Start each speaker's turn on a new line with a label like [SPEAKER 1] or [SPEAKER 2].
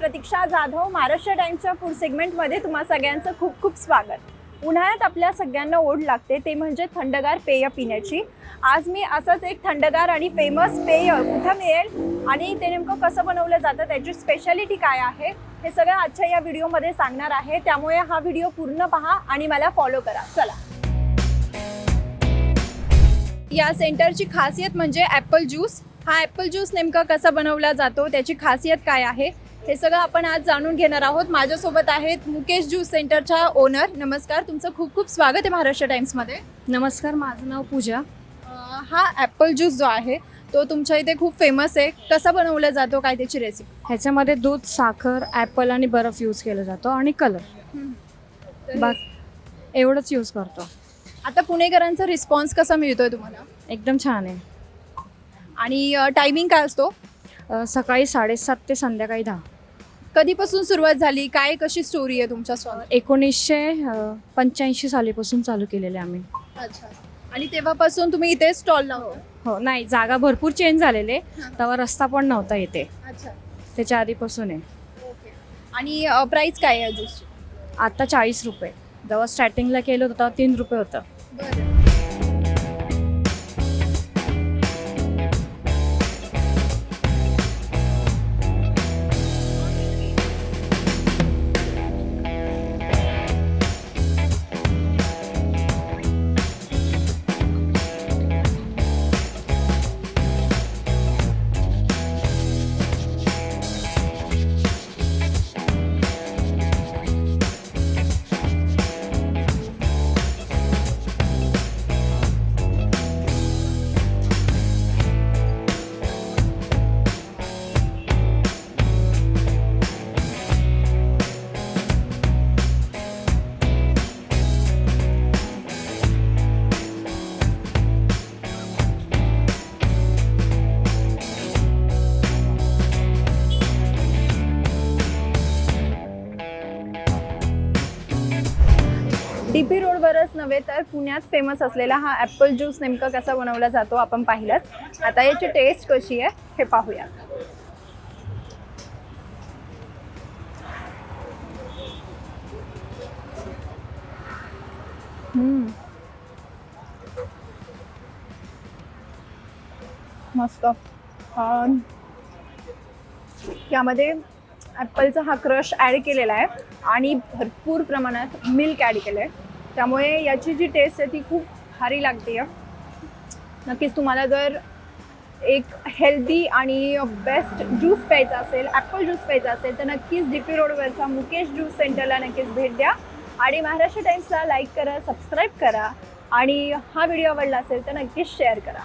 [SPEAKER 1] प्रतीक्षा Jadhav. Maharashtra टाइम्सच्या food सेगमेंटमध्ये तुम्हा सगळ्यांचं खूप खूप स्वागत. उन्हाळ्यात आपल्या सगळ्यांना ओढ लागते ते म्हणजे थंडगार पेय पिण्याची. आज मी असंच एक थंडगार आणि फेमस पेय कुठं मिळेल आणि ते नेमकं कसं बनवलं जातं, त्याची स्पेशालिटी काय आहे, हे सगळं आजच्या या व्हिडिओमध्ये सांगणार आहे. त्यामुळे हा व्हिडिओ पूर्ण पहा आणि मला फॉलो करा. चला. या सेंटरची खासियत म्हणजे ॲपल ज्यूस. हा ॲपल ज्यूस नेमका कसा बनवला जातो, त्याची खासियत काय आहे, हे सगळं आपण आज जाणून घेणार आहोत. माझ्यासोबत आहेत मुकेश ज्यूस सेंटरच्या ओनर. नमस्कार, तुमचं खूप खूप स्वागत आहे महाराष्ट्र टाइम्समध्ये.
[SPEAKER 2] नमस्कार, माझं नाव पूजा.
[SPEAKER 1] हा ॲपल ज्यूस जो आहे तो तुमच्या इथे खूप फेमस आहे. कसा बनवला जातो, काय त्याची रेसिपी?
[SPEAKER 2] ह्याच्यामध्ये दूध, साखर, ॲपल आणि बर्फ यूज केला जातो आणि कलर, बस एवढंच यूज करतो.
[SPEAKER 1] आता पुणेकरांचा रिस्पॉन्स कसा मिळतोय तुम्हाला?
[SPEAKER 2] एकदम छान आहे.
[SPEAKER 1] आणि टायमिंग काय असतो?
[SPEAKER 2] सकाळी 7:30 ते संध्याकाळी 10.
[SPEAKER 1] कधीपासून सुरुवात झाली, काय कशी स्टोरी आहे तुमच्या स्टॉल?
[SPEAKER 2] 1985 सालीपासून चालू केलेले आम्ही.
[SPEAKER 1] अच्छा. आणि तेव्हापासून तुम्ही इथे स्टॉल लावतो?
[SPEAKER 2] हो, नाही, जागा भरपूर चेंज झालेले, तेव्हा रस्ता पण नव्हता इथे.
[SPEAKER 1] अच्छा.
[SPEAKER 2] त्याच्या आधीपासून आहे.
[SPEAKER 1] ओके. आणि प्राइस काय आहे ज्यूसची?
[SPEAKER 2] आता 40 रुपये. जेव्हा स्टार्टिंगला केलं होतं तेव्हा 3 रुपये होतं.
[SPEAKER 1] बरं. DP रोडवरच नव्हे तर पुण्यात फेमस असलेला हा ॲपल ज्यूस नेमका कसा बनवला जातो आपण पाहिलंच. आता याची टेस्ट कशी आहे हे पाहूया. मस्त. यामध्ये ॲपलचा हा क्रश ॲड केलेला आहे आणि भरपूर प्रमाणात मिल्क ॲड केलं आहे, त्यामुळे याची जी टेस्ट आहे ती खूप भारी लागते आहे. नक्कीच तुम्हाला जर एक हेल्दी आणि बेस्ट ज्यूस प्यायचा असेल, ॲपल ज्यूस प्यायचा असेल, तर नक्कीच DP रोडवरच्या मुकेश ज्यूस सेंटरला नक्कीच भेट द्या. आणि महाराष्ट्र टाइम्सला लाईक करा, सबस्क्राईब करा आणि हा व्हिडिओ आवडला असेल तर नक्कीच शेअर करा.